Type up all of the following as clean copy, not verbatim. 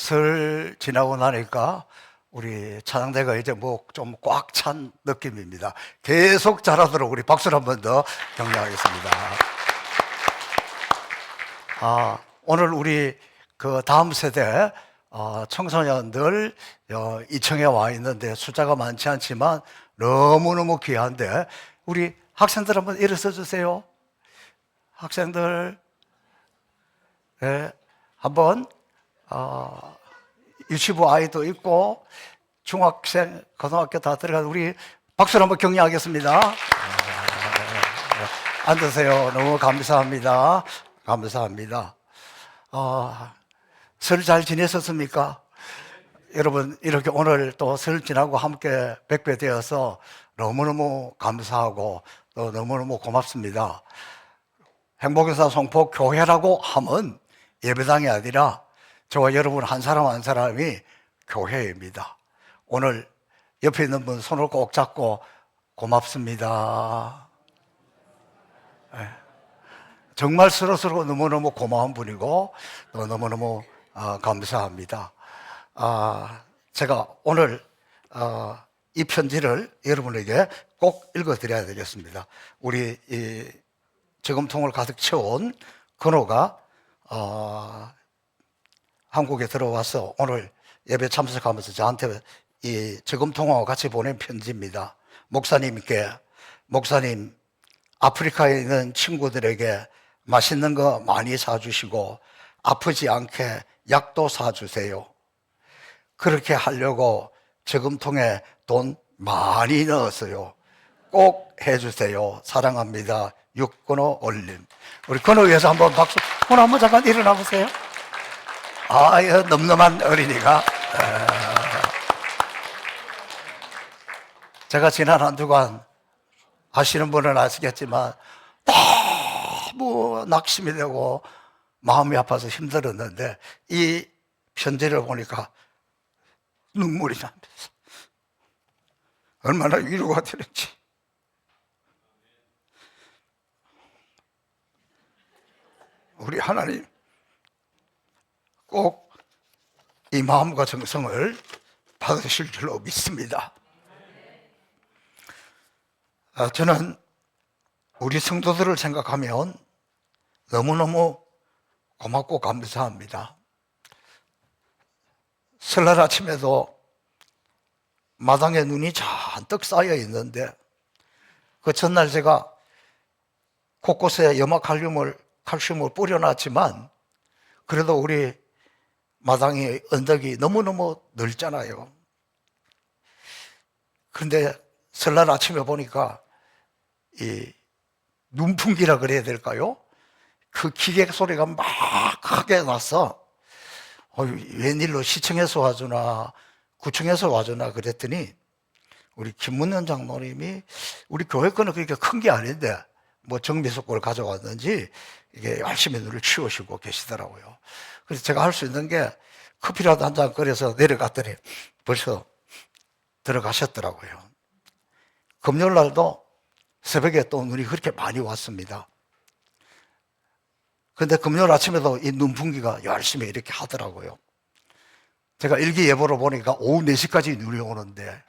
설 지나고 나니까 우리 찬양대가 이제 뭐 좀 꽉 찬 느낌입니다. 계속 잘하도록 우리 박수를 한 번 더 격려하겠습니다. 오늘 우리 그 다음 세대 청소년들 2층에 와 있는데 숫자가 많지 않지만 너무너무 귀한데 우리 학생들 한번 일어서 주세요. 학생들, 네, 한번 유치부 아이도 있고 중학생, 고등학교 다 들어가서 우리 박수를 한번 격려하겠습니다. 앉으세요. 너무 감사합니다. 감사합니다. 설 잘 지내셨습니까? 여러분, 이렇게 오늘 또 설 지나고 함께 뵙게 되어서 너무너무 감사하고 또 너무너무 고맙습니다. 행복여사 송포 교회라고 하면 예배당이 아니라 저와 여러분 한 사람 한 사람이 교회입니다. 오늘 옆에 있는 분 손을 꼭 잡고 고맙습니다. 정말 서로서로 너무너무 고마운 분이고 또 너무너무 감사합니다. 제가 오늘 이 편지를 여러분에게 꼭 읽어드려야 되겠습니다. 우리 이 저금통을 가득 채운 근호가 한국에 들어와서 오늘 예배 참석하면서 저한테 이 저금통하고 같이 보낸 편지입니다. 목사님께, 목사님, 아프리카에 있는 친구들에게 맛있는 거 많이 사주시고 아프지 않게 약도 사주세요. 그렇게 하려고 저금통에 돈 많이 넣었어요. 꼭 해주세요. 사랑합니다. 육근호 올림. 우리 근호 위해서 한번 박수. 오늘 한번 잠깐 일어나 보세요. 늠름한 어린이가. 제가 지난 한 주간 아시는 분은 아시겠지만 너무 낙심이 되고 마음이 아파서 힘들었는데 이 편지를 보니까 눈물이 납니다. 얼마나 위로가 되는지. 우리 하나님 꼭 이 마음과 정성을 받으실 줄로 믿습니다. 저는 우리 성도들을 생각하면 너무너무 고맙고 감사합니다. 설날 아침에도 마당에 눈이 잔뜩 쌓여 있는데 그 전날 제가 곳곳에 염화칼슘을 뿌려놨지만 그래도 우리 마당이 언덕이 너무너무 넓잖아요. 그런데 설날 아침에 보니까 이 눈풍기라 그래야 될까요? 그 기계 소리가 막 크게 나서 웬일로 시청에서 와주나 구청에서 와주나 그랬더니 우리 김문현 장로님이 우리 교회 거는 그렇게 큰 게 아닌데 뭐 정미석골을 가져왔는지 이게 열심히 눈을 치우시고 계시더라고요. 그래서 제가 할 수 있는 게 커피라도 한 잔 끓여서 내려갔더니 벌써 들어가셨더라고요. 금요일 날도 새벽에 또 눈이 그렇게 많이 왔습니다. 그런데 금요일 아침에도 이 눈풍기가 열심히 이렇게 하더라고요. 제가 일기예보로 보니까 오후 4시까지 눈이 오는데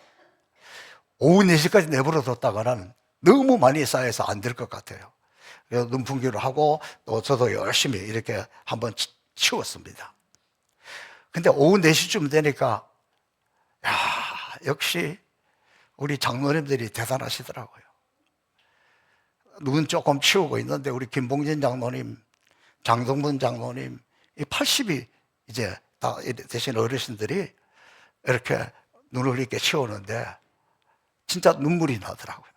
오후 4시까지 내버려 뒀다가는 너무 많이 쌓여서 안 될 것 같아요. 그래서 눈풍기로 하고 또 저도 열심히 이렇게 한번 치웠습니다. 근데 오후 4시쯤 되니까 역시 우리 장로님들이 대단하시더라고요. 눈 조금 치우고 있는데 우리 김봉진 장로님, 장동문 장로님, 이 80이 이제 다 되신 어르신들이 이렇게 눈을 이렇게 치우는데 진짜 눈물이 나더라고요.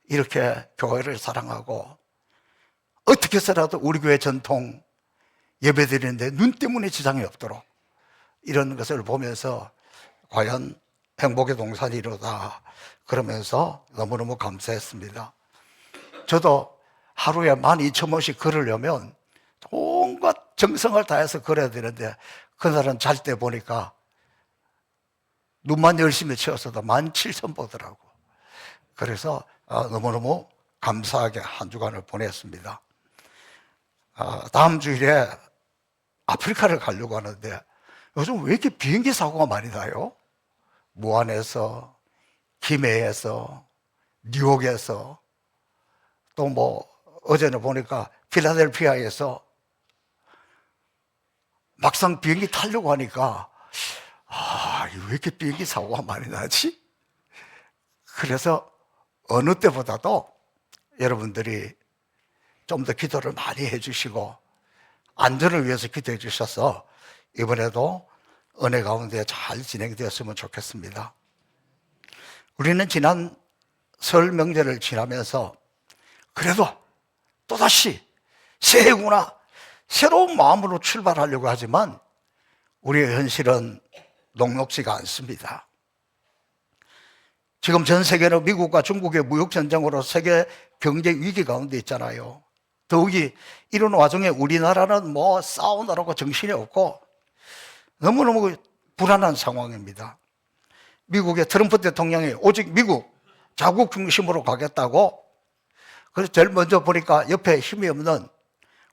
이렇게 교회를 사랑하고 어떻게 해서라도 우리 교회 전통 예배 드리는데 눈 때문에 지장이 없도록 이런 것을 보면서 과연 행복의 동산이로다 그러면서 너무너무 감사했습니다. 저도 하루에 12,000번씩 걸으려면 온갖 정성을 다해서 걸어야 되는데 그날은 잘 때 보니까 눈만 열심히 치웠어도 17,000 보더라고. 그래서 너무너무 감사하게 한 주간을 보냈습니다. 다음 주일에 아프리카를 가려고 하는데 요즘 왜 이렇게 비행기 사고가 많이 나요? 무안에서, 김해에서, 뉴욕에서, 또 뭐 어제는 보니까 필라델피아에서 막상 비행기 타려고 하니까 왜 이렇게 비행기 사고가 많이 나지? 그래서 어느 때보다도 여러분들이 좀 더 기도를 많이 해주시고 안전을 위해서 기도해 주셔서 이번에도 은혜 가운데 잘 진행되었으면 좋겠습니다. 우리는 지난 설 명절을 지나면서 그래도 또다시 새해구나 새로운 마음으로 출발하려고 하지만 우리의 현실은 녹록지가 않습니다. 지금 전 세계는 미국과 중국의 무역전쟁으로 세계 경제 위기 가운데 있잖아요. 더욱이 이런 와중에 우리나라는 뭐 싸우느라고 정신이 없고 너무너무 불안한 상황입니다. 미국의 트럼프 대통령이 오직 미국 자국 중심으로 가겠다고, 그래서 제일 먼저 보니까 옆에 힘이 없는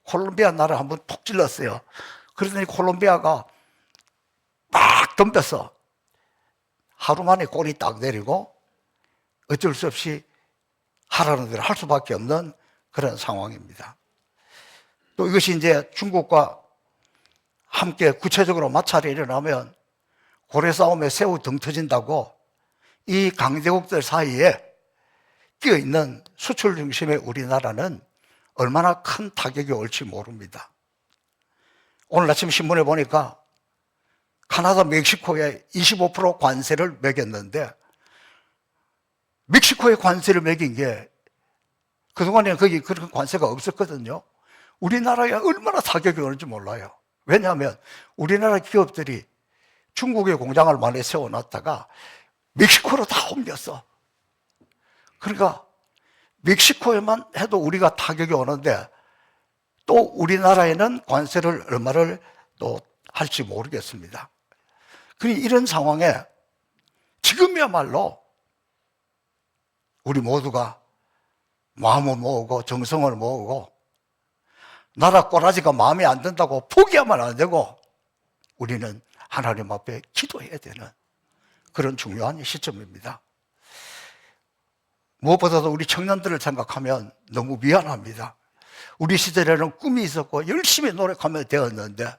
콜롬비아 나라를 한번 푹 찔렀어요. 그러더니 콜롬비아가 막 덤벼서 하루 만에 골이 딱 내리고 어쩔 수 없이 하라는 대로 할 수밖에 없는 그런 상황입니다. 또 이것이 이제 중국과 함께 구체적으로 마찰이 일어나면 고래 싸움에 새우 등 터진다고 이 강대국들 사이에 끼어있는 수출 중심의 우리나라는 얼마나 큰 타격이 올지 모릅니다. 오늘 아침 신문에 보니까 카나다, 멕시코에 25% 관세를 매겼는데 멕시코에 관세를 매긴 게 그동안에는 거기 그런 관세가 없었거든요. 우리나라에 얼마나 타격이 오는지 몰라요. 왜냐하면 우리나라 기업들이 중국에 공장을 많이 세워놨다가 멕시코로 다 옮겼어. 그러니까 멕시코에만 해도 우리가 타격이 오는데 또 우리나라에는 관세를 얼마를 또 할지 모르겠습니다. 그러니 이런 상황에 지금이야말로 우리 모두가 마음을 모으고 정성을 모으고 나라 꼬라지가 마음에 안 든다고 포기하면 안 되고 우리는 하나님 앞에 기도해야 되는 그런 중요한 시점입니다. 무엇보다도 우리 청년들을 생각하면 너무 미안합니다. 우리 시절에는 꿈이 있었고 열심히 노력하면 되었는데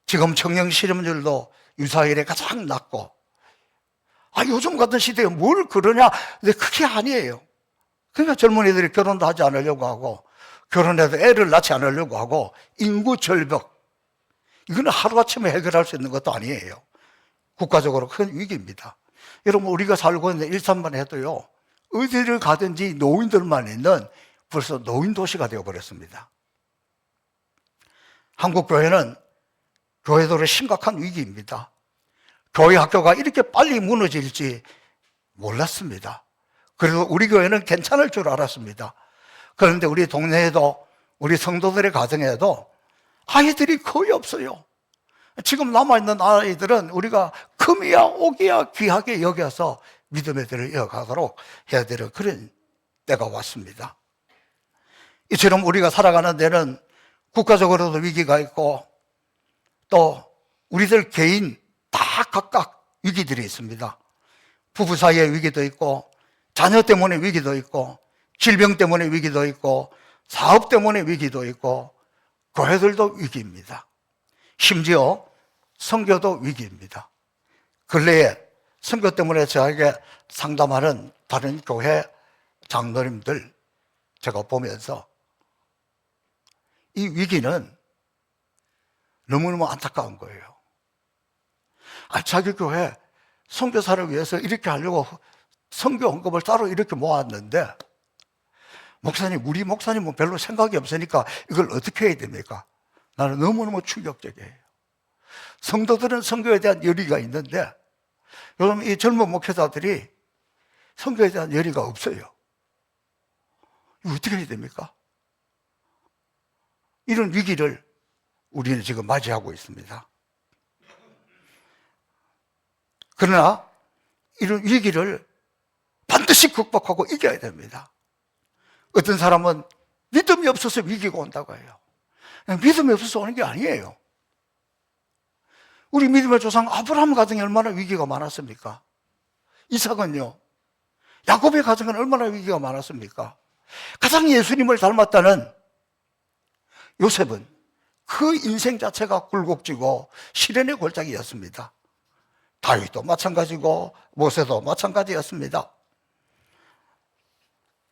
지금 청년 실업률도 유사일에 가장 낮고 요즘 같은 시대에 뭘 그러냐? 근데 그게 아니에요. 그러니까 젊은이들이 결혼도 하지 않으려고 하고 결혼해도 애를 낳지 않으려고 하고 인구 절벽, 이거는 하루아침에 해결할 수 있는 것도 아니에요. 국가적으로 큰 위기입니다. 여러분, 우리가 살고 있는 일산만 해도요, 어디를 가든지 노인들만 있는 벌써 노인 도시가 되어버렸습니다. 한국교회는 교회들의 심각한 위기입니다. 교회 학교가 이렇게 빨리 무너질지 몰랐습니다. 그래도 우리 교회는 괜찮을 줄 알았습니다. 그런데 우리 동네에도 우리 성도들의 가정에도 아이들이 거의 없어요. 지금 남아있는 아이들은 우리가 금이야 옥이야 귀하게 여겨서 믿음의 길을 이어가도록 해야 되는 그런 때가 왔습니다. 이처럼 우리가 살아가는 데는 국가적으로도 위기가 있고 또 우리들 개인 다 각각 위기들이 있습니다. 부부 사이의 위기도 있고 자녀 때문에 위기도 있고 질병 때문에 위기도 있고 사업 때문에 위기도 있고 교회들도 위기입니다. 심지어 선교도 위기입니다. 근래에 선교 때문에 저에게 상담하는 다른 교회 장로님들 제가 보면서 이 위기는 너무너무 안타까운 거예요. 자기 교회 선교사를 위해서 이렇게 하려고 선교 헌금을 따로 이렇게 모았는데 목사님, 우리 목사님은 별로 생각이 없으니까 이걸 어떻게 해야 됩니까? 나는 너무너무 충격적이에요. 성도들은 선교에 대한 열의가 있는데 요즘 이 젊은 목회자들이 선교에 대한 열의가 없어요. 이거 어떻게 해야 됩니까? 이런 위기를 우리는 지금 맞이하고 있습니다. 그러나 이런 위기를 반드시 극복하고 이겨야 됩니다. 어떤 사람은 믿음이 없어서 위기가 온다고 해요. 믿음이 없어서 오는 게 아니에요. 우리 믿음의 조상 아브라함 가정에 얼마나 위기가 많았습니까? 이삭은요, 야곱의 가정은 얼마나 위기가 많았습니까? 가장 예수님을 닮았다는 요셉은 그 인생 자체가 굴곡지고 시련의 골짜기였습니다. 다윗도 마찬가지고 모세도 마찬가지였습니다.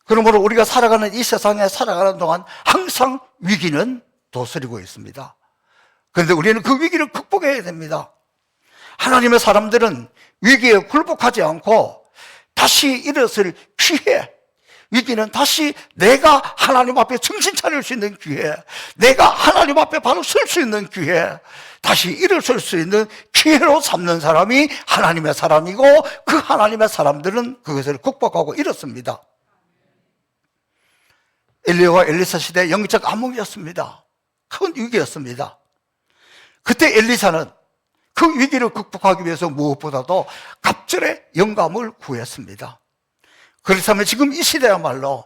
그러므로 우리가 살아가는 이 세상에 살아가는 동안 항상 위기는 도스리고 있습니다. 그런데 우리는 그 위기를 극복해야 됩니다. 하나님의 사람들은 위기에 굴복하지 않고 다시 일어설 기회, 위기는 다시 내가 하나님 앞에 정신 차릴 수 있는 기회, 내가 하나님 앞에 바로 설 수 있는 기회, 다시 일어설 수 있는 기회로 삼는 사람이 하나님의 사람이고, 그 하나님의 사람들은 그것을 극복하고 이렇습니다. 엘리야와 엘리사 시대 영적 암흑이었습니다. 큰 위기였습니다. 그때 엘리사는 그 위기를 극복하기 위해서 무엇보다도 갑절의 영감을 구했습니다. 그렇다면 지금 이 시대야말로,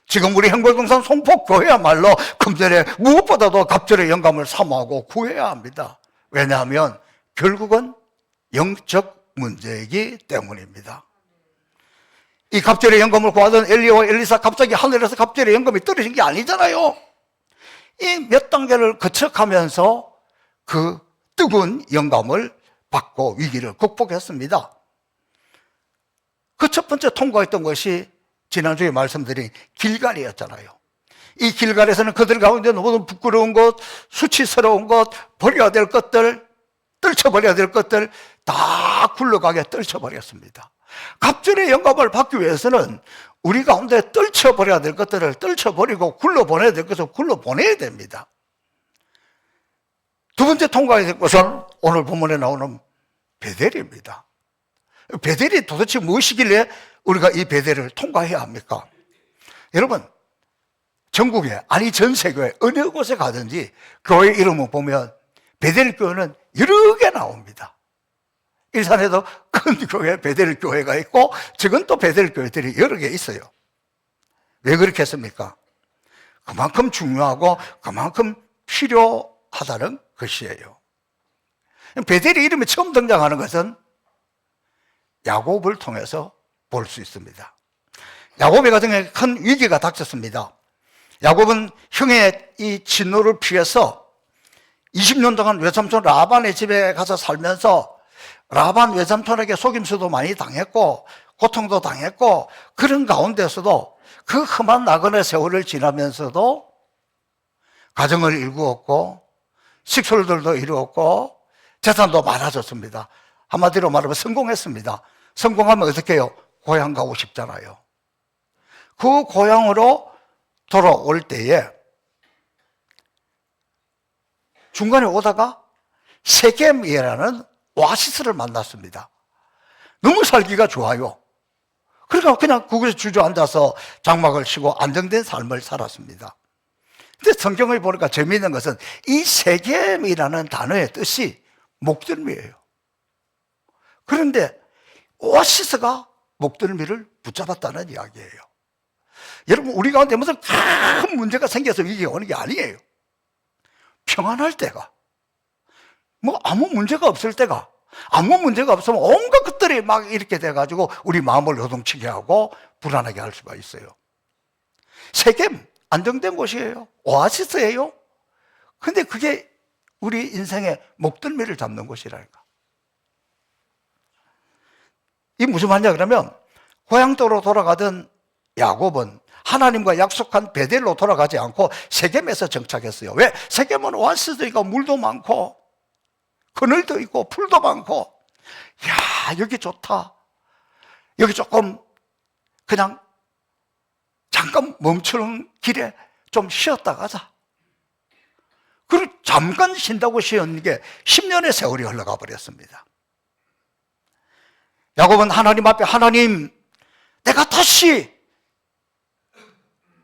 지금 우리 행복동산 송폭교회야말로 금전에 무엇보다도 갑절의 영감을 사모하고 구해야 합니다. 왜냐하면 결국은 영적 문제이기 때문입니다. 이 갑절의 영감을 구하던 엘리야와 엘리사, 갑자기 하늘에서 갑절의 영감이 떨어진 게 아니잖아요. 이 몇 단계를 거쳐가면서 그 뜨거운 영감을 받고 위기를 극복했습니다. 그 첫 번째 통과했던 것이 지난주에 말씀드린 길갈이었잖아요. 이 길갈에서는 그들 가운데 모든 부끄러운 것, 수치스러운 것, 버려야 될 것들, 떨쳐버려야 될 것들 다 굴러가게 떨쳐버렸습니다. 갑절의 영감을 받기 위해서는 우리 가운데 떨쳐버려야 될 것들을 떨쳐버리고 굴러보내야 될 것을 굴러보내야 됩니다. 두 번째 통과해야 될 것은 오늘 본문에 나오는 베델입니다. 베델이 도대체 무엇이길래 우리가 이 베델을 통과해야 합니까? 여러분, 전국에, 아니 전 세계에 어느 곳에 가든지 교회 이름을 보면 베델 교회는 여러 개 나옵니다. 일산에도 큰 교회, 베델 교회가 있고, 지금 또 베델 교회들이 여러 개 있어요. 왜 그렇게 했습니까? 그만큼 중요하고 그만큼 필요하다는 것이에요. 베델의 이름이 처음 등장하는 것은 야곱을 통해서 볼 수 있습니다. 야곱의 가정에 큰 위기가 닥쳤습니다. 야곱은 형의 이 진노를 피해서 20년 동안 외삼촌 라반의 집에 가서 살면서 라반 외삼촌에게 속임수도 많이 당했고 고통도 당했고, 그런 가운데서도 그 험한 나그네 세월을 지나면서도 가정을 일구었고 식솔들도 이루었고 재산도 많아졌습니다. 한마디로 말하면 성공했습니다. 성공하면 어떻게 해요? 고향 가고 싶잖아요. 그 고향으로 돌아올 때에 중간에 오다가 세겜이라는 오아시스를 만났습니다. 너무 살기가 좋아요. 그러니까 그냥 그곳에 주저앉아서 장막을 치고 안정된 삶을 살았습니다. 근데 성경을 보니까 재미있는 것은 이 세겜이라는 단어의 뜻이 목덜미예요. 그런데 오아시스가 목덜미를 붙잡았다는 이야기예요. 여러분, 우리 가운데 무슨 큰 문제가 생겨서 위기가 오는 게 아니에요. 평안할 때가, 뭐 아무 문제가 없을 때가, 아무 문제가 없으면 온갖 것들이 막 이렇게 돼가지고 우리 마음을 요동치게 하고 불안하게 할 수가 있어요. 세겜, 안정된 곳이에요. 오아시스예요. 근데 그게 우리 인생의 목덜미를 잡는 곳이라니까. 이 무슨 말이냐 그러면, 고향도로 돌아가던 야곱은 하나님과 약속한 베델로 돌아가지 않고 세겜에서 정착했어요. 왜? 세겜은 오아시스니까 물도 많고 그늘도 있고 풀도 많고, 야, 여기 좋다. 여기 조금 그냥 잠깐 멈추는 길에 좀 쉬었다 가자. 그리고 잠깐 쉰다고 쉬었는 게 10년의 세월이 흘러가 버렸습니다. 야곱은 하나님 앞에, 하나님, 내가 다시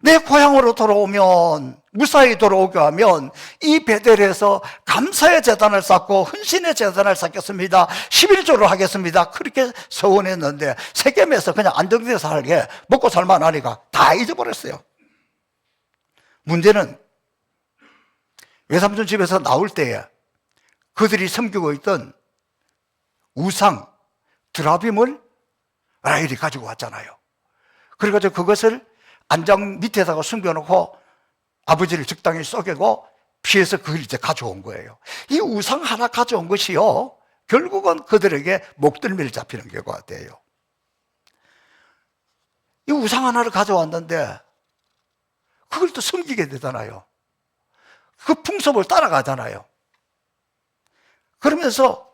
내 고향으로 돌아오면, 무사히 돌아오게 하면 이 베델에서 감사의 제단을 쌓고 헌신의 제단을 쌓겠습니다. 11조를 하겠습니다. 그렇게 서원했는데 세겜에서 그냥 안정되게 살게, 먹고 살만하니까 다 잊어버렸어요. 문제는 외삼촌 집에서 나올 때에 그들이 섬기고 있던 우상 드라빔을 라헬이 가지고 왔잖아요. 그래가지고 그것을 안장 밑에다가 숨겨놓고 아버지를 적당히 쏘개고 피해서 그걸 이제 가져온 거예요. 이 우상 하나 가져온 것이요, 결국은 그들에게 목덜미를 잡히는 결과가 돼요. 이 우상 하나를 가져왔는데 그걸 또 숨기게 되잖아요. 그 풍습을 따라가잖아요. 그러면서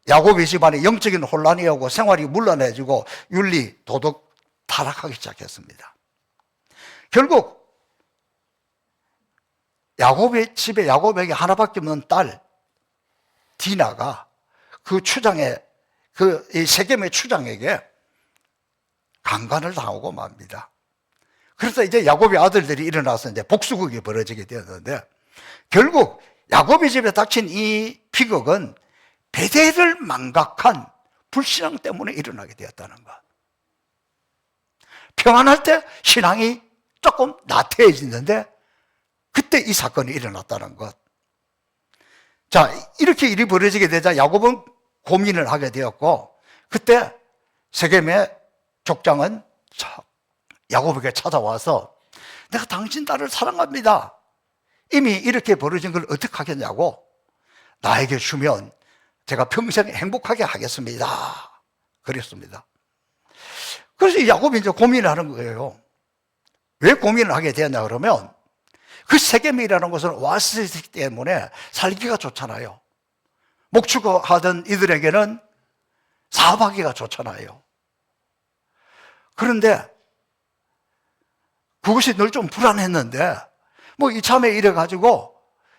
야곱의 집안에 영적인 혼란이 오고 생활이 문란해지고 윤리, 도덕 타락하기 시작했습니다. 결국 야곱의 집에 야곱에게 하나밖에 없는 딸 디나가 그 추장의 이 세겜의 추장에게 강간을 당하고 맙니다. 그래서 이제 야곱의 아들들이 일어나서 이제 복수극이 벌어지게 되었는데, 결국 야곱의 집에 닥친 이 비극은 베델을 망각한 불신앙 때문에 일어나게 되었다는 것. 평안할 때 신앙이 조금 나태해지는데 그때 이 사건이 일어났다는 것. 자, 이렇게 일이 벌어지게 되자 야곱은 고민을 하게 되었고, 그때 세겜의 족장은 야곱에게 찾아와서 내가 당신 딸을 사랑합니다. 이미 이렇게 벌어진 걸 어떻게 하겠냐고, 나에게 주면 제가 평생 행복하게 하겠습니다. 그랬습니다. 그래서 야곱이 이제 고민을 하는 거예요. 왜 고민을 하게 되었냐 그러면, 그 세겜이라는 곳은 오아시스 때문에 살기가 좋잖아요. 목축하던 이들에게는 사업하기가 좋잖아요. 그런데 그것이 늘 좀 불안했는데, 뭐 이참에 이래가지고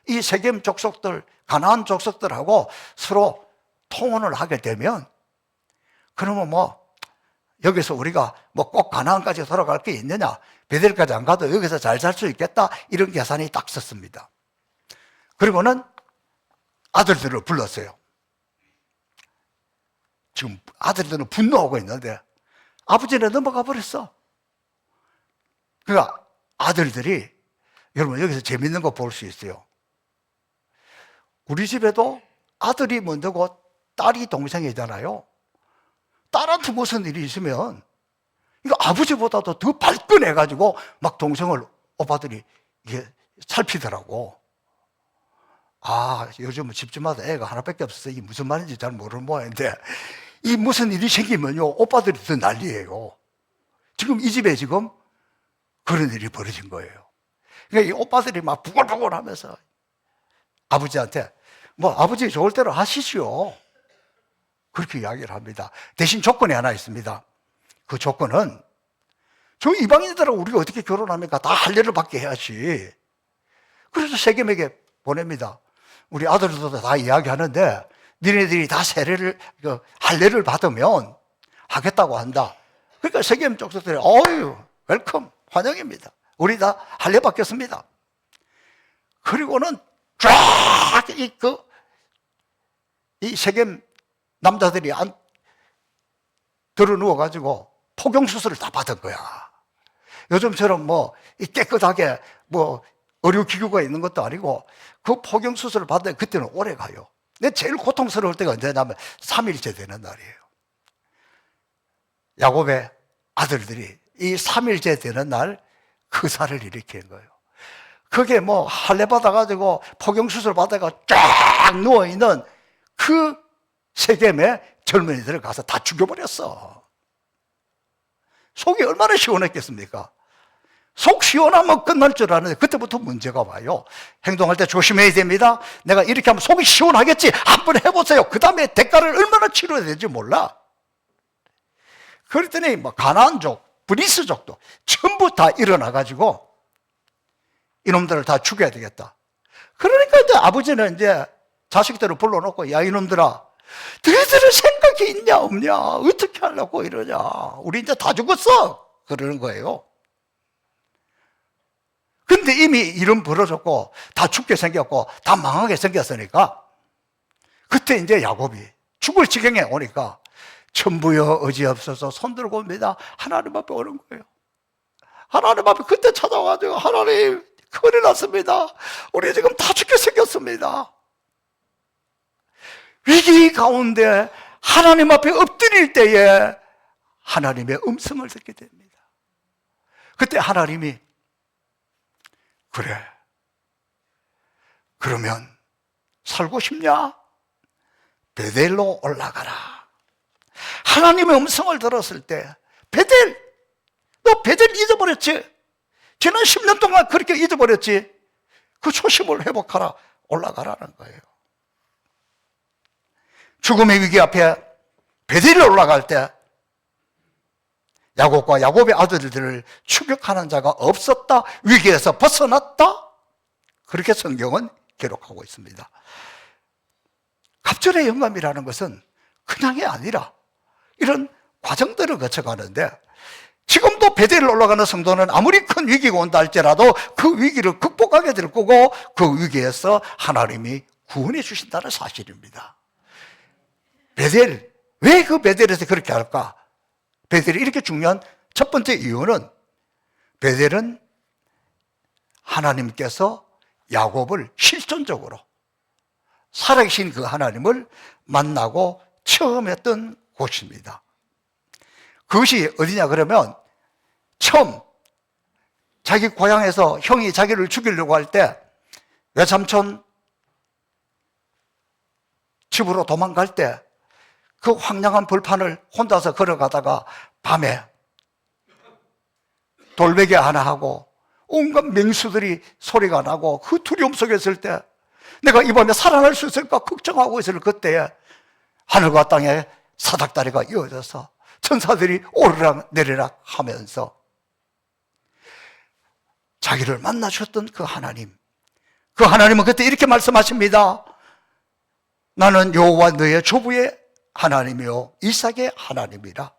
이 세겜 족속들, 가나안 족속들하고 서로 통혼을 하게 되면, 그러면 뭐 여기서 우리가 뭐 꼭 가나안까지 돌아갈 게 있느냐, 베델까지 안 가도 여기서 잘 살 수 있겠다, 이런 계산이 딱 섰습니다. 그리고는 아들들을 불렀어요. 지금 아들들은 분노하고 있는데 아버지는 넘어가 버렸어. 그러니까 아들들이, 여러분 여기서 재밌는 거 볼 수 있어요. 우리 집에도 아들이 먼저고 딸이 동생이잖아요. 딸한테 무슨 일이 있으면 이거 아버지보다도 더 발끈해가지고 막 동생을 오빠들이 이게 살피더라고. 아, 요즘은 집집마다 애가 하나밖에 없어서 이게 무슨 말인지 잘 모르는 모양인데, 이 무슨 일이 생기면요, 오빠들이 더 난리예요. 지금 이 집에 지금 그런 일이 벌어진 거예요. 그러니까 이 오빠들이 막 부글부글 하면서 아버지한테 뭐 아버지 좋을 대로 하시지요, 그렇게 이야기를 합니다. 대신 조건이 하나 있습니다. 그 조건은, 저 이방인들하고 우리가 어떻게 결혼합니까? 다 할례를 받게 해야지. 그래서 세겜에게 보냅니다. 우리 아들들도 다 이야기하는데 니네들이 다 할례를 받으면 하겠다고 한다. 그러니까 세겜 족속들이 어유 웰컴, 환영입니다. 우리 다 할례 받겠습니다. 그리고는 쫙 이 세겜 남자들이 들어 누워가지고 포경수술을 다 받은 거야. 요즘처럼 뭐 깨끗하게 뭐 의료기구가 있는 것도 아니고 그 포경수술을 받는데 그때는 오래 가요. 근데 제일 고통스러울 때가 언제냐면 3일째 되는 날이에요. 야곱의 아들들이 이 3일째 되는 날 그사를 일으킨 거예요. 그게 뭐 할례 받아가지고 포경수술 받아가 쫙 누워있는 그 세겜의 젊은이들을 가서 다 죽여버렸어. 속이 얼마나 시원했겠습니까? 속 시원하면 끝날 줄 아는데 그때부터 문제가 와요. 행동할 때 조심해야 됩니다. 내가 이렇게 하면 속이 시원하겠지, 한번 해보세요. 그 다음에 대가를 얼마나 치러야 될지 몰라. 그랬더니 뭐 가나안족, 브리스족도 전부 다 일어나가지고 이놈들을 다 죽여야 되겠다. 그러니까 이제 아버지는 이제 자식들을 불러놓고, 야 이놈들아, 너희들은 생각이 있냐 없냐, 어떻게 하려고 이러냐, 우리 이제 다 죽었어, 그러는 거예요. 근데 이미 일은 벌어졌고 다 죽게 생겼고 다 망하게 생겼으니까, 그때 이제 야곱이 죽을 지경에 오니까 천부여 어지없어서 손들고 옵니다. 하나님 앞에 오는 거예요. 하나님 앞에 그때 찾아와가지고, 하나님 큰일 났습니다. 우리 지금 다 죽게 생겼습니다. 위기 가운데 하나님 앞에 엎드릴 때에 하나님의 음성을 듣게 됩니다. 그때 하나님이 그래, 그러면 살고 싶냐? 베델로 올라가라. 하나님의 음성을 들었을 때 베델, 너 베델 잊어버렸지? 지난 10년 동안 그렇게 잊어버렸지? 그 초심을 회복하라. 올라가라는 거예요. 죽음의 위기 앞에 베델에 올라갈 때 야곱과 야곱의 아들들을 추격하는 자가 없었다. 위기에서 벗어났다. 그렇게 성경은 기록하고 있습니다. 갑절의 영감이라는 것은 그냥이 아니라 이런 과정들을 거쳐가는데, 지금도 베델에 올라가는 성도는 아무리 큰 위기가 온다 할지라도 그 위기를 극복하게 될 거고, 그 위기에서 하나님이 구원해 주신다는 사실입니다. 베델, 왜 그 베델에서 그렇게 할까? 베델이 이렇게 중요한 첫 번째 이유는, 베델은 하나님께서 야곱을 실존적으로 살아계신 그 하나님을 만나고 처음 했던 곳입니다. 그것이 어디냐 그러면, 처음 자기 고향에서 형이 자기를 죽이려고 할 때 외삼촌 집으로 도망갈 때 그 황량한 벌판을 혼자서 걸어가다가 밤에 돌베개 하나 하고 온갖 맹수들이 소리가 나고 그 두려움 속에 있을 때 내가 이 밤에 살아날 수 있을까 걱정하고 있을 그때에 하늘과 땅에 사닥다리가 이어져서 천사들이 오르락 내리락 하면서 자기를 만나셨던 그 하나님, 그 하나님은 그때 이렇게 말씀하십니다. 나는 여호와 너의 조부의 하나님이요 이삭의 하나님이라.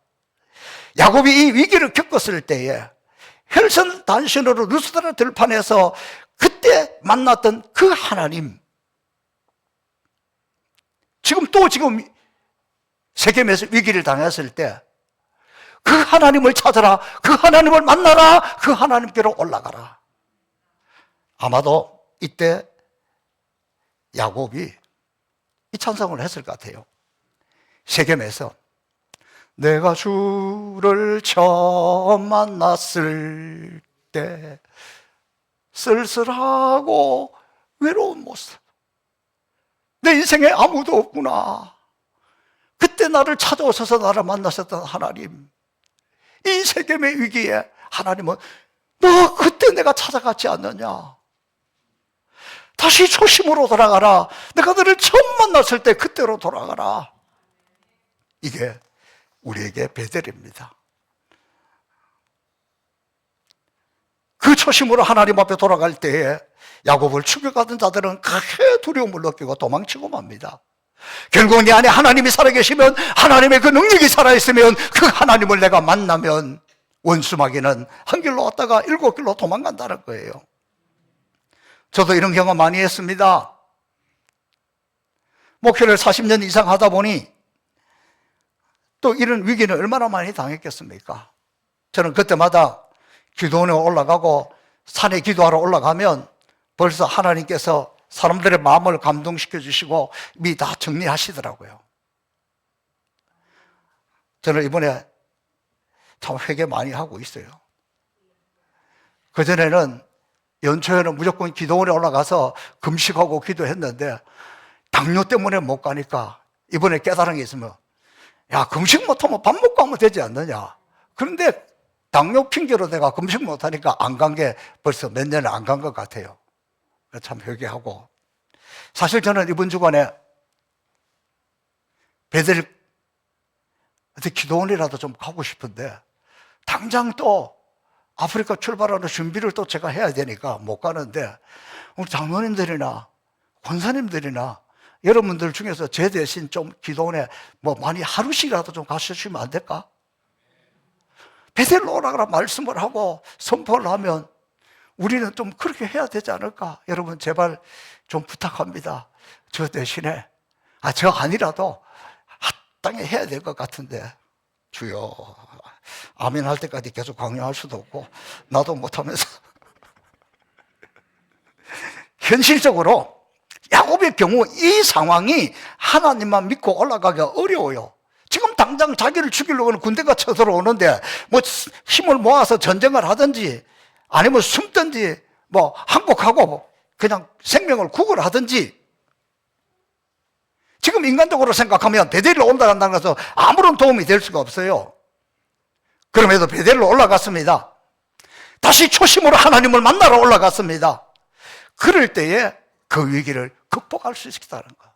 야곱이 이 위기를 겪었을 때에 혈선 단신으로 루스드라 들판에서 그때 만났던 그 하나님, 지금 세겜에서 위기를 당했을 때 그 하나님을 찾아라, 그 하나님을 만나라, 그 하나님께로 올라가라. 아마도 이때 야곱이 이 찬송을 했을 것 같아요. 세겜에서 내가 주를 처음 만났을 때 쓸쓸하고 외로운 모습, 내 인생에 아무도 없구나. 그때 나를 찾아오셔서 나를 만나셨던 하나님, 이 세겜의 위기에 하나님은 너 그때 내가 찾아갔지 않느냐, 다시 초심으로 돌아가라, 내가 너를 처음 만났을 때 그때로 돌아가라. 이게 우리에게 베델입니다. 그 초심으로 하나님 앞에 돌아갈 때에 야곱을 추격하던 자들은 크게 두려움을 느끼고 도망치고 맙니다. 결국 내 안에 하나님이 살아계시면, 하나님의 그 능력이 살아있으면, 그 하나님을 내가 만나면 원수마귀는 한 길로 왔다가 7길로 도망간다는 거예요. 저도 이런 경험 많이 했습니다. 목회를 40년 이상 하다 보니 또 이런 위기는 얼마나 많이 당했겠습니까? 저는 그때마다 기도원에 올라가고 산에 기도하러 올라가면 벌써 하나님께서 사람들의 마음을 감동시켜 주시고 미리 다 정리하시더라고요. 저는 이번에 참 회개 많이 하고 있어요. 그전에는 연초에는 무조건 기도원에 올라가서 금식하고 기도했는데 당뇨 때문에 못 가니까 이번에 깨달은 게 있으면, 야, 금식 못하면 밥 먹고 하면 되지 않느냐. 그런데 당뇨 핑계로 내가 금식 못하니까 안 간 게 벌써 몇 년을 안 간 것 같아요. 참 회개하고. 사실 저는 이번 주간에 베델 기도원이라도 좀 가고 싶은데 당장 또 아프리카 출발하는 준비를 또 제가 해야 되니까 못 가는데, 우리 장로님들이나 권사님들이나 여러분들 중에서 제 대신 좀 기도원에 많이 하루씩이라도 좀 가셔주시면 안 될까? 베델로 오라고 말씀을 하고 선포를 하면 우리는 좀 그렇게 해야 되지 않을까? 여러분 제발 좀 부탁합니다. 저 대신에 저 아니라도 합당히 해야 될 것 같은데, 주여 아멘 할 때까지 계속 강요할 수도 없고 나도 못하면서 현실적으로 야곱의 경우 이 상황이 하나님만 믿고 올라가기가 어려워요. 지금 당장 자기를 죽이려고는 군대가 쳐들어오는데 뭐 힘을 모아서 전쟁을 하든지 아니면 숨든지 뭐 항복하고 그냥 생명을 구걸하든지, 지금 인간적으로 생각하면 베델로 올라간다는 것은 아무런 도움이 될 수가 없어요. 그럼에도 베델로 올라갔습니다. 다시 초심으로 하나님을 만나러 올라갔습니다. 그럴 때에 그 위기를 극복할 수 있다는 거.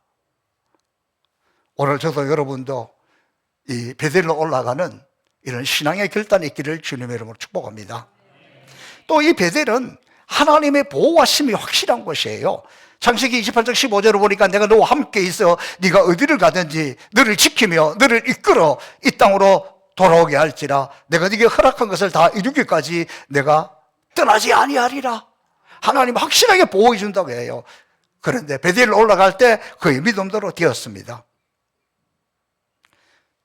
오늘 저도 여러분도 이 베델로 올라가는 이런 신앙의 결단이 있기를 주님의 이름으로 축복합니다. 또 이 베델은 하나님의 보호와 힘이 확실한 곳이에요. 창세기 28장 15절을 보니까 내가 너와 함께 있어 네가 어디를 가든지 너를 지키며 너를 이끌어 이 땅으로 돌아오게 할지라 내가 네게 허락한 것을 다 이루기까지 내가 떠나지 아니하리라. 하나님 확실하게 보호해 준다고 해요. 그런데 베델로 올라갈 때 그의 믿음대로 되었습니다.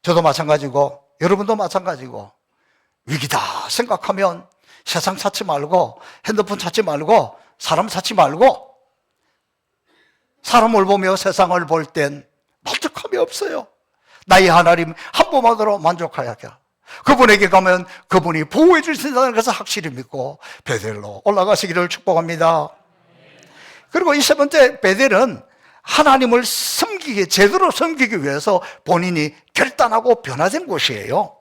저도 마찬가지고 여러분도 마찬가지고 위기다 생각하면 세상 찾지 말고 핸드폰 찾지 말고 사람 찾지 말고 사람을 보며 세상을 볼 땐 만족함이 없어요. 나의 하나님 한 번만으로 만족하여야 해. 그분에게 가면 그분이 보호해 주신다는 것을 확실히 믿고 베델로 올라가시기를 축복합니다. 그리고 이 세 번째, 베델은 하나님을 섬기기, 제대로 섬기기 위해서 본인이 결단하고 변화된 곳이에요.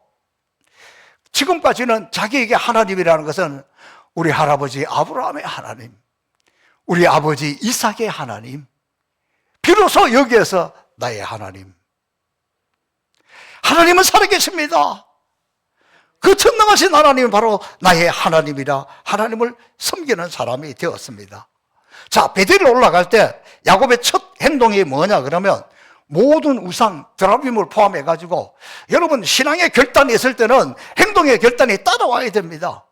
지금까지는 자기에게 하나님이라는 것은 우리 할아버지 아브라함의 하나님, 우리 아버지 이삭의 하나님, 비로소 여기에서 나의 하나님. 하나님은 살아계십니다. 그 전능하신 하나님은 바로 나의 하나님이라 하나님을 섬기는 사람이 되었습니다. 자, 베델로 올라갈 때 야곱의 첫 행동이 뭐냐 그러면 모든 우상, 드라빔을 포함해가지고, 여러분 신앙의 결단이 있을 때는 행동의 결단이 따라와야 됩니다.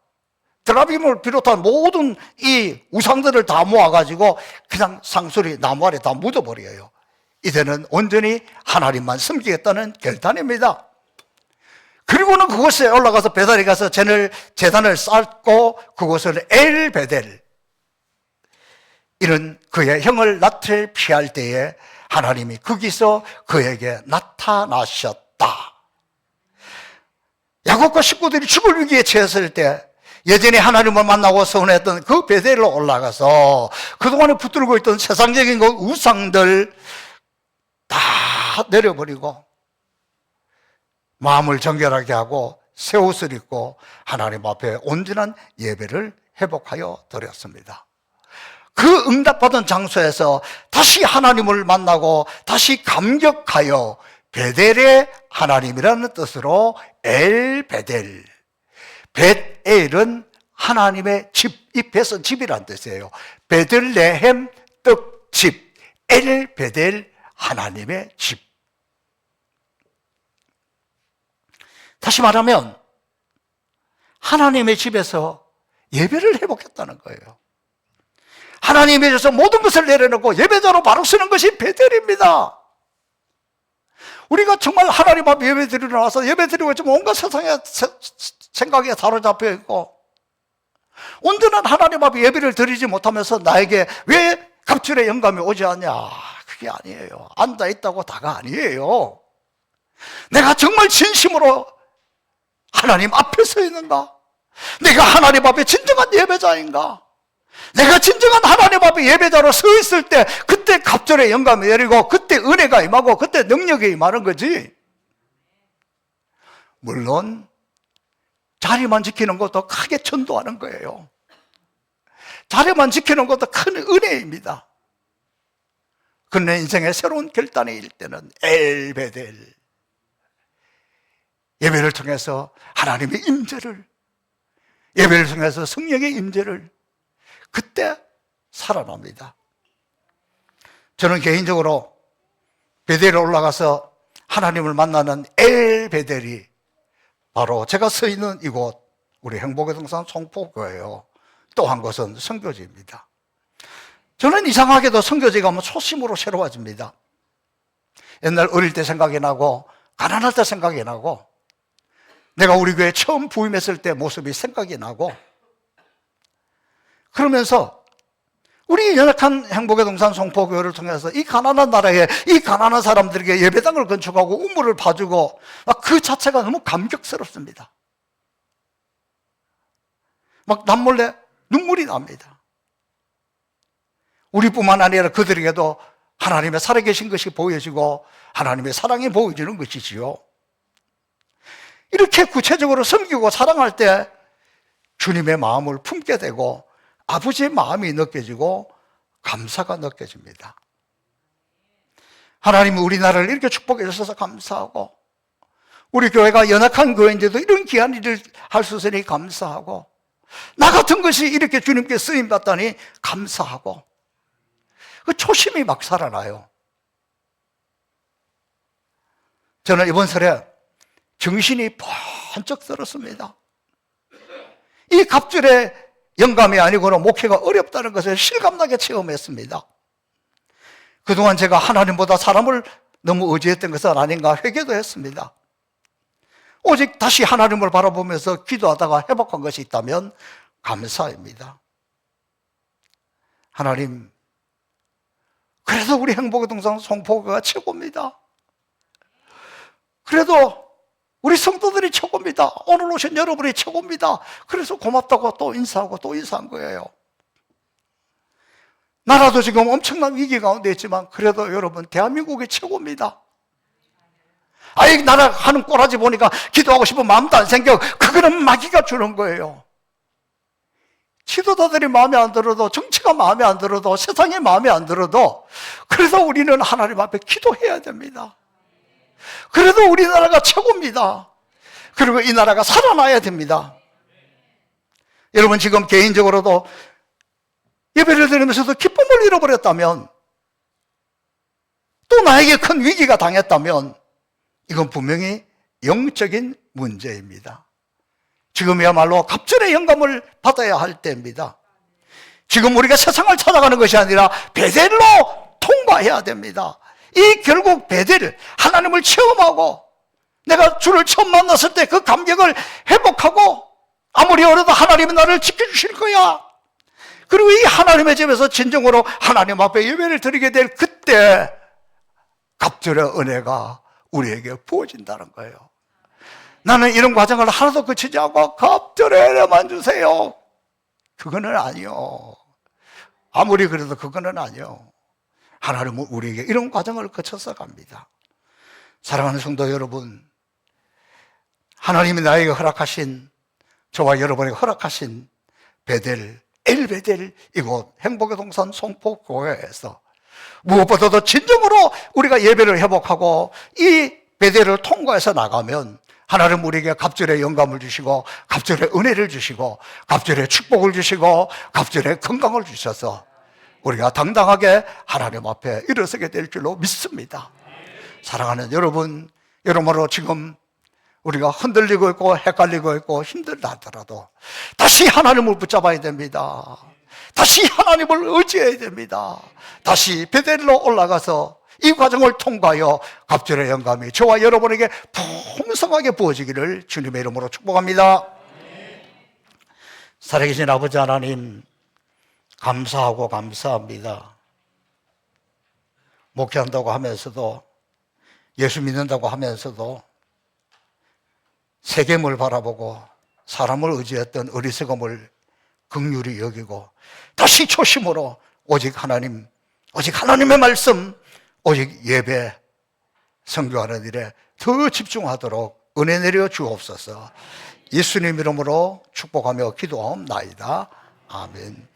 드라빔을 비롯한 모든 이 우상들을 다 모아가지고 그냥 상수리 나무 아래 다 묻어버려요. 이제는 온전히 하나님만 섬기겠다는 결단입니다. 그리고는 그곳에 올라가서 베델에 가서 제단을 쌓고 그곳을 엘베델, 이런 그의 형을 낫을 피할 때에 하나님이 거기서 그에게 나타나셨다. 야곱과 식구들이 죽을 위기에 처했을 때 예전에 하나님을 만나고 서운했던 그 베델로 올라가서 그동안에 붙들고 있던 세상적인 그 우상들 다 내려버리고 마음을 정결하게 하고 새 옷을 입고 하나님 앞에 온전한 예배를 회복하여 드렸습니다. 그 응답받은 장소에서 다시 하나님을 만나고 다시 감격하여 베델의 하나님이라는 뜻으로 엘베델, 벳엘은 하나님의 집, 이 벳은 집이란 뜻이에요. 베들레헴 떡집, 엘베델 하나님의 집. 다시 말하면 하나님의 집에서 예배를 회복했다는 거예요. 하나님의 집에서 모든 것을 내려놓고 예배자로 바로 서는 것이 베델입니다. 우리가 정말 하나님 앞에 예배 드리러 나와서 예배 드리고 있지만 온갖 세상의 생각에 사로잡혀 있고 온전한 하나님 앞에 예배를 드리지 못하면서 나에게 왜 갑절의 영감이 오지 않냐? 그게 아니에요. 앉아있다고 다가 아니에요. 내가 정말 진심으로 하나님 앞에 서 있는가? 내가 하나님 앞에 진정한 예배자인가? 내가 진정한 하나님 앞에 예배자로 서 있을 때 그때 갑절의 영감이 내리고 그때 은혜가 임하고 그때 능력이 임하는 거지. 물론 자리만 지키는 것도 크게 전도하는 거예요. 자리만 지키는 것도 큰 은혜입니다. 그런데 인생의 새로운 결단이 일 때는 엘베델, 예배를 통해서 하나님의 임재를, 예배를 통해서 성령의 임재를 그때 살아납니다. 저는 개인적으로 베델에 올라가서 하나님을 만나는 엘베델이 바로 제가 서 있는 이곳, 우리 행복의 동산 송포교예요. 또 한 곳은 선교지입니다. 저는 이상하게도 선교지 가면 초심으로 새로워집니다. 옛날 어릴 때 생각이 나고 가난할 때 생각이 나고 내가 우리 교회 처음 부임했을 때 모습이 생각이 나고 그러면서 우리 연약한 행복의 동산 송포교회를 통해서 이 가난한 나라에 이 가난한 사람들에게 예배당을 건축하고 우물을 파주고 그 자체가 너무 감격스럽습니다. 막 남몰래 눈물이 납니다. 우리뿐만 아니라 그들에게도 하나님의 살아계신 것이 보여지고 하나님의 사랑이 보여지는 것이지요. 이렇게 구체적으로 섬기고 사랑할 때 주님의 마음을 품게 되고 아버지의 마음이 느껴지고 감사가 느껴집니다. 하나님은 우리나라를 이렇게 축복해 주셔서 감사하고 우리 교회가 연약한 교회인데도 이런 귀한 일을 할 수 있으니 감사하고 나 같은 것이 이렇게 주님께 쓰임받다니 감사하고 그 초심이 막 살아나요. 저는 이번 설에 정신이 번쩍 들었습니다. 이 갑절의 영감이 아니고는 목회가 어렵다는 것을 실감나게 체험했습니다. 그동안 제가 하나님보다 사람을 너무 의지했던 것은 아닌가 회개도 했습니다. 오직 다시 하나님을 바라보면서 기도하다가 회복한 것이 있다면 감사입니다. 하나님, 그래도 우리 행복의 동산 송포교가 최고입니다. 그래도 우리 성도들이 최고입니다. 오늘 오신 여러분이 최고입니다. 그래서 고맙다고 또 인사하고 또 인사한 거예요. 나라도 지금 엄청난 위기 가운데 있지만 그래도 여러분 대한민국이 최고입니다. 아이 나라 하는 꼬라지 보니까 기도하고 싶은 마음도 안 생겨. 그거는 마귀가 주는 거예요. 지도자들이 마음에 안 들어도 정치가 마음에 안 들어도 세상이 마음에 안 들어도 그래서 우리는 하나님 앞에 기도해야 됩니다. 그래도 우리나라가 최고입니다. 그리고 이 나라가 살아나야 됩니다. 여러분 지금 개인적으로도 예배를 드리면서도 기쁨을 잃어버렸다면 또 나에게 큰 위기가 당했다면 이건 분명히 영적인 문제입니다. 지금이야말로 갑절의 영감을 받아야 할 때입니다. 지금 우리가 세상을 찾아가는 것이 아니라 베델로 통과해야 됩니다. 이 결국 베델, 하나님을 체험하고 내가 주를 처음 만났을 때 그 감격을 회복하고 아무리 어려도 하나님은 나를 지켜주실 거야. 그리고 이 하나님의 집에서 진정으로 하나님 앞에 예배를 드리게 될 그때 갑절의 은혜가 우리에게 부어진다는 거예요. 나는 이런 과정을 하나도 거치지 않고 갑절의 은혜만 주세요. 그거는 아니요. 아무리 그래도 그거는 아니요. 하나님은 우리에게 이런 과정을 거쳐서 갑니다. 사랑하는 성도 여러분, 하나님이 나에게 허락하신, 저와 여러분에게 허락하신 베델, 엘베델 이곳 행복의 동산 송포교회에서 무엇보다도 진정으로 우리가 예배를 회복하고 이 베델을 통과해서 나가면 하나님 우리에게 갑절의 영감을 주시고 갑절의 은혜를 주시고 갑절의 축복을 주시고 갑절의 건강을 주셔서 우리가 당당하게 하나님 앞에 일어서게 될 줄로 믿습니다. 사랑하는 여러분, 여러모로 지금 우리가 흔들리고 있고 헷갈리고 있고 힘들다 하더라도 다시 하나님을 붙잡아야 됩니다. 다시 하나님을 의지해야 됩니다. 다시 베델로 올라가서 이 과정을 통과하여 갑절의 영감이 저와 여러분에게 풍성하게 부어지기를 주님의 이름으로 축복합니다. 살아계신 아버지 하나님, 감사하고 감사합니다. 목회한다고 하면서도 예수 믿는다고 하면서도 세겜을 바라보고 사람을 의지했던 어리석음을 긍휼히 여기고 다시 초심으로 오직 하나님, 오직 하나님의 말씀, 오직 예배, 선교하는 일에 더 집중하도록 은혜 내려 주옵소서. 예수님 이름으로 축복하며 기도하옵나이다. 아멘.